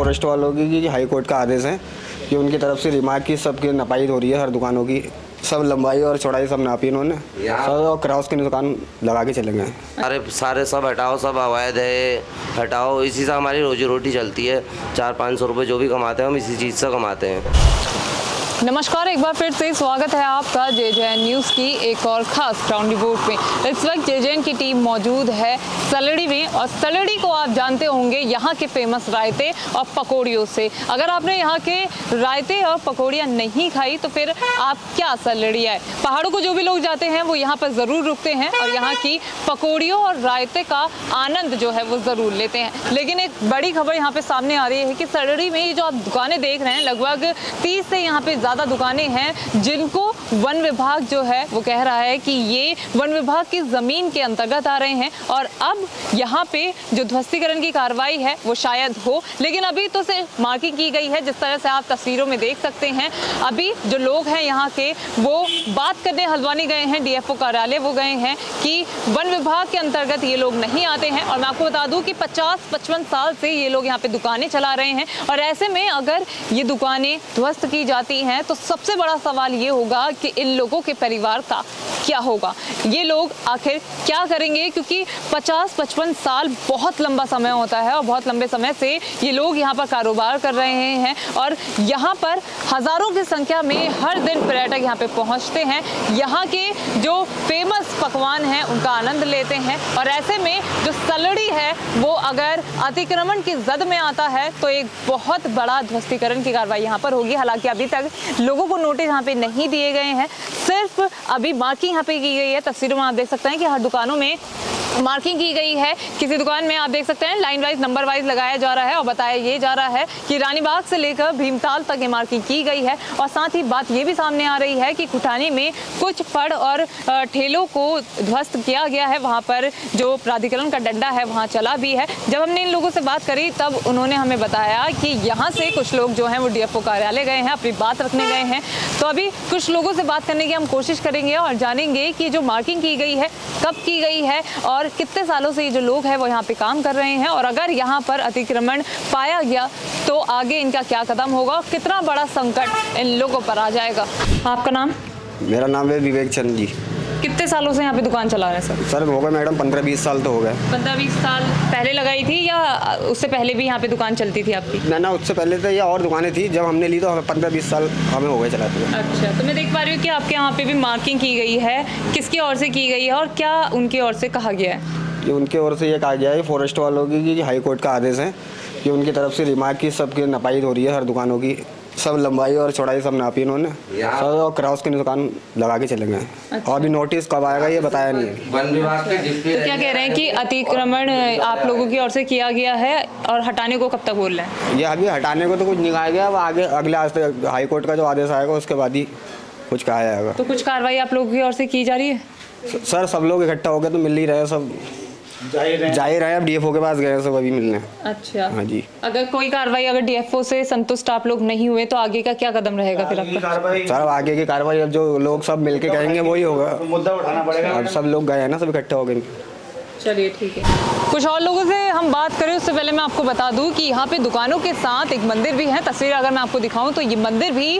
Forest वालों की high court का आदेश है कि उनकी तरफ से रिमार्क की सबकी नपाई हो रही है। हर दुकानों की सब लंबाई और चौड़ाई सब नापी इन्होंने, सब और क्रॉस की दुकान लगा के चले गए। सारे सब हटाओ, सब अवैध है, हटाओ। इसी से हमारी रोजी रोटी चलती है। 400-500 रुपये जो भी कमाते हैं हम इसी चीज़ से कमाते हैं। नमस्कार, एक बार फिर से स्वागत है आपका JJN न्यूज़ की एक और ख़ास ग्राउंड रिपोर्ट में। इस वक्त JJN की टीम मौजूद है सलड़ी में, और सलड़ी को आप जानते होंगे यहाँ के फेमस रायते और पकौड़ियों से। अगर आपने यहाँ के रायते और पकौड़ियाँ नहीं खाई तो फिर आप क्या सलड़ी आए। पहाड़ों को जो भी लोग जाते हैं वो यहाँ पर ज़रूर रुकते हैं और यहाँ की पकौड़ियों और रायते का आनंद जो है वो ज़रूर लेते हैं। लेकिन एक बड़ी खबर यहाँ पर सामने आ रही है कि सलड़ी में ये जो आप दुकानें देख रहे हैं, लगभग 30 से यहाँ पर ज़्यादा दुकानें हैं जिनको वन विभाग जो है वो कह रहा है कि ये वन विभाग की ज़मीन के अंतर्गत आ रहे हैं, और अब यहाँ पे जो ध्वस्तीकरण की कार्रवाई है वो शायद हो। लेकिन अभी तो सिर्फ मार्किंग की गई है, जिस तरह से आप तस्वीरों में देख सकते हैं। अभी जो लोग हैं यहाँ के वो बात करने हल्द्वानी गए हैं, DFO कार्यालय वो गए हैं कि वन विभाग के अंतर्गत ये लोग नहीं आते हैं। और मैं आपको बता दूँ कि 50-55 साल से ये लोग यहाँ पे दुकानें चला रहे हैं, और ऐसे में अगर ये दुकानें ध्वस्त की जाती हैं तो सबसे बड़ा सवाल ये होगा कि इन लोगों के परिवार का क्या होगा। ये लोग आखिर क्या करेंगे, क्योंकि 50-55 साल बहुत लंबा समय होता है और बहुत लंबे समय से ये लोग यहाँ पर कारोबार कर रहे हैं, और यहाँ पर हज़ारों की संख्या में हर दिन पर्यटक यहाँ पे पहुँचते हैं, यहाँ के जो फेमस पकवान हैं उनका आनंद लेते हैं। और ऐसे में जो सलड़ी है वो अगर अतिक्रमण की जद में आता है तो एक बहुत बड़ा ध्वस्तीकरण की कार्रवाई यहाँ पर होगी। हालांकि अभी तक लोगों को नोटिस यहाँ पे नहीं दिए गए हैं, सिर्फ अभी मार्किंग यहाँ पे की गई है। तस्वीरों में आप देख सकते हैं कि हर दुकानों में मार्किंग की गई है। किसी दुकान में आप देख सकते हैं लाइन वाइज, नंबर वाइज लगाया जा रहा है, और बताया ये जा रहा है कि रानीबाग से लेकर भीमताल तक ये मार्किंग की गई है। और साथ ही बात ये भी सामने आ रही है कि कुठानी में कुछ फड़ और ठेलों को ध्वस्त किया गया है। वहाँ पर जो प्राधिकरण का डंडा है वहाँ चला भी है। जब हमने इन लोगों से बात करी तब उन्होंने हमें बताया कि यहाँ से कुछ लोग जो हैं वो DFO कार्यालय गए हैं, अपनी बात रखने गए हैं। तो अभी कुछ लोगों से बात करने की हम कोशिश करेंगे और जानेंगे कि जो मार्किंग की गई है कब की गई है, और कितने सालों से ये जो लोग हैं वो यहाँ पे काम कर रहे हैं, और अगर यहाँ पर अतिक्रमण पाया गया तो आगे इनका क्या कदम होगा, कितना बड़ा संकट इन लोगों पर आ जाएगा। आपका नाम? मेरा नाम है विवेक चंद जी। कितने सालों से यहाँ पे दुकान चला रहे हैं सर हो गए मैडम 15-20 साल तो हो गए। 15-20 साल पहले लगाई थी या उससे पहले भी यहाँ पे दुकान चलती थी आपकी? ना उससे पहले तो ये और दुकानें थी, जब हमने ली तो 15-20 साल हमें हो गए चलाते हुए। अच्छा, तो मैं देख पा रही हूँ कि आपके यहाँ पे भी मार्किंग की गई है। किसकी ओर से की गई है और क्या उनकी ओर से कहा गया है? कि उनकी ओर से ये कहा गया है फॉरेस्ट वालों की हाई कोर्ट का आदेश है कि उनकी तरफ से रिमार्क की सबकी नपाई हो रही है। हर दुकानों की सब लंबाई और चौड़ाई सब नापी इन्होंने, सब और क्रॉस की दुकान लगा के चले गए। अच्छा। और अभी नोटिस कब आएगा ये बताया नहीं है। वन विभाग के तो क्या कह रहे हैं कि अतिक्रमण आप लोगों की ओर से किया गया है, और हटाने को कब तक बोल रहे हैं? ये अभी हटाने को तो कुछ नहीं कहा गया, अब आगे अगले हाई कोर्ट का जो आदेश आएगा उसके बाद ही कुछ कहा जाएगा। तो कुछ कार्रवाई आप लोगों की ओर से की जा रही है? सर सब लोग इकट्ठा हो गए तो मिल ही रहे, सब जाहिर है। अब DFO के पास गए सब अभी मिलने। अच्छा, हाँ जी। अगर कोई कार्रवाई, अगर DFO से संतुष्ट आप लोग नहीं हुए तो आगे का क्या कदम रहेगा फिर आपका? सर आगे की कार्रवाई अब जो लोग सब मिलके कहेंगे वही होगा, मुद्दा उठाना पड़ेगा। अब सब लोग गए हैं ना, सब इकट्ठा हो गए। चलिए ठीक है। कुछ और लोगों से हम बात करें उससे पहले मैं आपको बता दूं कि यहाँ पे दुकानों के साथ एक मंदिर भी है। तस्वीर अगर मैं आपको दिखाऊं तो ये मंदिर भी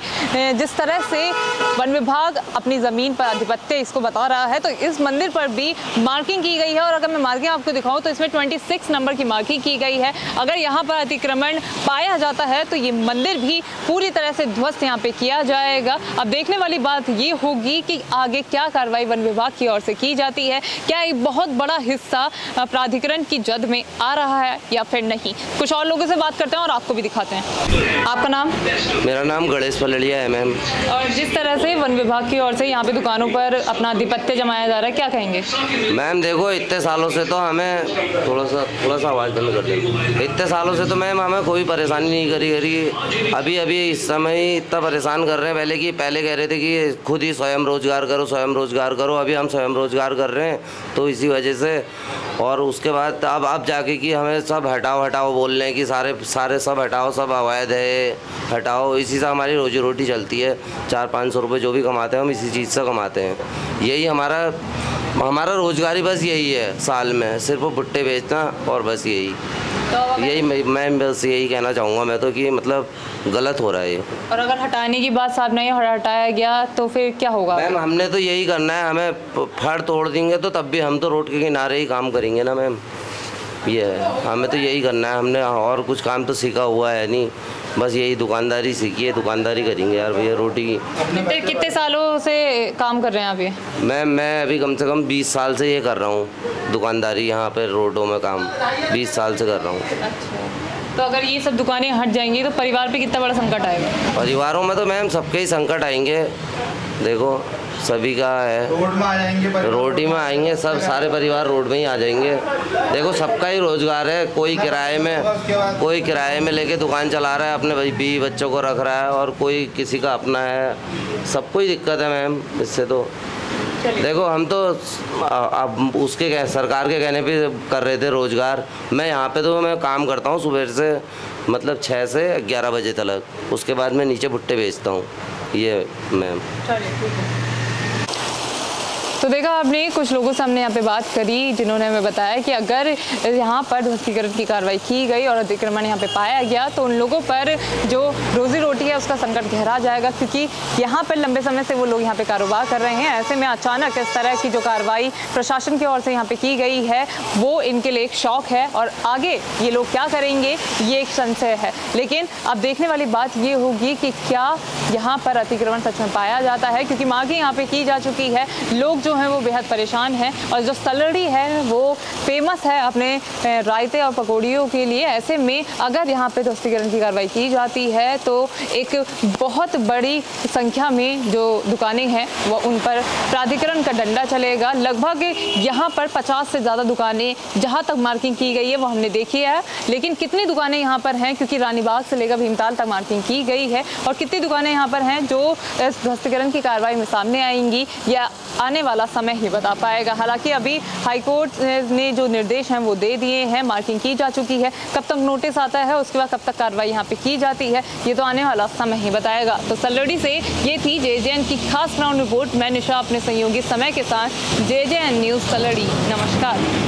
जिस तरह से वन विभाग अपनी ज़मीन पर आधिपत्य इसको बता रहा है, तो इस मंदिर पर भी मार्किंग की गई है। और अगर मैं मार्किंग आपको दिखाऊं तो इसमें 26 नंबर की मार्किंग की गई है। अगर यहाँ पर अतिक्रमण पाया जाता है तो ये मंदिर भी पूरी तरह से ध्वस्त यहाँ पे किया जाएगा। अब देखने वाली बात ये होगी कि आगे क्या कार्रवाई वन विभाग की ओर से की जाती है। क्या एक बहुत बड़ा हिस्सा प्राधिकरण की जद में आ रहा है या फिर नहीं। कुछ और लोगों से बात करते हैं और आपको भी दिखाते हैं। आपका नाम? मेरा नाम गणेश पलड़िया है मैम। और जिस तरह से वन विभाग की ओर से यहाँ पे दुकानों पर अपना आधिपत्य जमाया जा रहा है, क्या कहेंगे? मैम देखो, इतने सालों से तो हमें थोड़ा सा आवाज़ बंद कर दें। इतने सालों से तो मैम हमें कोई परेशानी नहीं करी। अभी इस समय ही इतना परेशान कर रहे हैं। पहले कह रहे थे कि खुद ही स्वयं रोजगार करो। अभी हम स्वयं रोजगार कर रहे हैं, तो इसी वजह से। और उसके बाद अब जाके कि हमें सब हटाओ बोल रहे हैं कि सारे सब हटाओ, सब अवैध है, हटाओ। इसी से हमारी रोजी रोटी चलती है। 400-500 रुपये जो भी कमाते हैं हम इसी चीज़ से कमाते हैं। यही हमारा रोजगारी बस यही है, साल में सिर्फ भुट्टे बेचना, और बस यही। तो यही मैं बस यही कहना चाहूँगा मैं तो कि मतलब गलत हो रहा है ये। और अगर हटाने की बात साहब नहीं हटाया गया तो फिर क्या होगा? मैम हमने तो यही करना है, हमें फड़ तोड़ देंगे तो तब भी हम तो रोड के किनारे ही काम करेंगे ना मैम। ये है, हमें तो यही करना है, हमने और कुछ काम तो सीखा हुआ है नहीं, बस यही दुकानदारी सीखी है, दुकानदारी करेंगे यार भैया रोटी की। कितने सालों से काम कर रहे हैं अभी? मैं अभी कम से कम 20 साल से ये कर रहा हूँ दुकानदारी, यहाँ पे रोडों में काम 20 साल से कर रहा हूँ। तो अगर ये सब दुकानें हट जाएंगी तो परिवार पे कितना बड़ा संकट आएगा? परिवारों में तो मैम सबके ही संकट आएंगे, देखो सभी का है, रोड में आएंगे सब, सारे परिवार रोड में ही आ जाएंगे। देखो सबका ही रोजगार है, कोई किराए में लेके दुकान चला रहा है, अपने बीवी बच्चों को रख रहा है, और कोई किसी का अपना है, सबको ही दिक्कत है मैम इससे। तो देखो हम तो अब उसके सरकार के कहने पे कर रहे थे रोजगार, मैं यहाँ पे तो मैं काम करता हूँ सुबह से मतलब 6 से 11 बजे तक, उसके बाद मैं नीचे भुट्टे बेचता हूँ ये मैम। तो देखा आपने, कुछ लोगों से हमने यहाँ पे बात करी जिन्होंने हमें बताया कि अगर यहाँ पर ध्वस्तीकरण की कार्रवाई की गई और अतिक्रमण यहाँ पे पाया गया तो उन लोगों पर जो रोजी रोटी है उसका संकट गहरा जाएगा, क्योंकि यहाँ पर लंबे समय से वो लोग यहाँ पे कारोबार कर रहे हैं। ऐसे में अचानक इस तरह की जो कार्रवाई प्रशासन की ओर से यहाँ पे की गई है वो इनके लिए एक शौक है, और आगे ये लोग क्या करेंगे ये एक संशय है। लेकिन अब देखने वाली बात ये होगी कि क्या यहाँ पर अतिक्रमण सच में पाया जाता है, क्योंकि मांगे यहाँ पे की जा चुकी है, लोग जो हैं वो बेहद परेशान हैं, और जो सलड़ी है वो फेमस है अपने रायते और पकौड़ियों के लिए। ऐसे में अगर यहाँ पे ध्वस्तीकरण की कार्रवाई की जाती है तो एक बहुत बड़ी संख्या में जो दुकानें हैं वो उन पर प्राधिकरण का डंडा चलेगा। लगभग यहाँ पर 50 से ज़्यादा दुकानें जहाँ तक मार्किंग की गई है वो हमने देखी है, लेकिन कितनी दुकानें यहाँ पर हैं, क्योंकि रानीबाग से लेकर भीमताल तक मार्किंग की गई है, और कितनी दुकानें यहाँ पर हैं जो इस ध्वस्तीकरण की कार्रवाई में सामने आएंगी या आने वाला समय ही बता पाएगा। हालांकि अभी हाईकोर्ट ने जो निर्देश हैं वो दे दिए हैं, मार्किंग की जा चुकी है, कब तक नोटिस आता है उसके बाद कब तक कार्रवाई यहाँ पे की जाती है ये तो आने वाला समय ही बताएगा। तो सलड़ी से ये थी JJN की खास ग्राउंड रिपोर्ट। मैं निशा अपने सहयोगी समय के साथ JJN न्यूज़ सलड़ी। नमस्कार।